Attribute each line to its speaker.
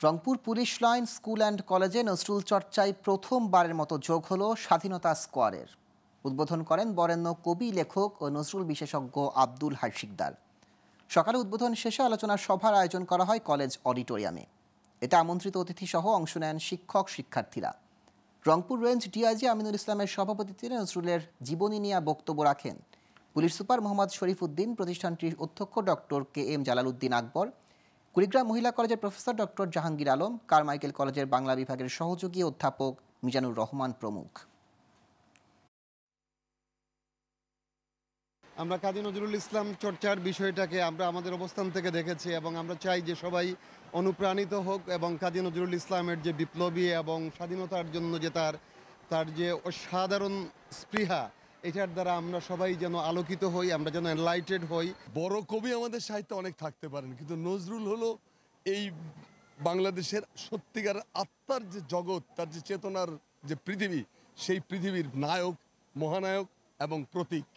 Speaker 1: Rangpur police line school and কলেজে নজরুল চর্চায় প্রথমবারের মতো যোগ হলো স্বাধীনতা স্কোয়ারের। উদ্বোধন করেন বরেণ্য কবি, লেখক ও নজরুল বিশেষজ্ঞ আব্দুল হাই শিকদার। সকালে উদ্বোধন শেষে আলোচনা সভার আয়োজন করা হয় কলেজ অডিটোরিয়ামে। এতে আমন্ত্রিত অতিথি সহ অংশ নেন শিক্ষক শিক্ষার্থীরা। রংপুর রেঞ্জ ডিআইজি আমিনুল ইসলামের সভাপতিত্বে নজরুলের জীবনী নিয়ে বক্তব্য রাখেন পুলিশ সুপার মোহাম্মদ শরীফ উদ্দিন, প্রতিষ্ঠানটির অধ্যক্ষ ডক্টর KM জালালউদ্দিন আকবর, কুড়িগ্রাম মহিলা কলেজের professor doctor Jahangir Alam, Carmichael কলেজের বাংলা বিভাগের সহযোগী অধ্যাপক মিজানুর রহমান প্রমুখ।
Speaker 2: আমরা কাজী নজরুল ইসলাম চর্চার বিষয়টাকে আমরা আমাদের অবস্থান থেকে দেখেছি এবং আমরা চাই যে সবাই অনুপ্রাণিত হোক এবং কাজী নজরুল ইসলামের যে বিপ্লবী এবং স্বাধীনতার জন্য যে তার যে অসাধারণ স্পৃহা, এটার দ্বারা আমরা সবাই যেন আলোকিত হই, আমরা যেন এনলাইটেড হই।
Speaker 3: বড় কবি আমাদের সাহিত্যে অনেক থাকতে পারেন, কিন্তু নজরুল হলো এই বাংলাদেশের সত্যিকার আত্মার যে জগৎ, তার যে চেতনার যে পৃথিবী, সেই পৃথিবীর নায়ক, মহানায়ক এবং প্রতীক।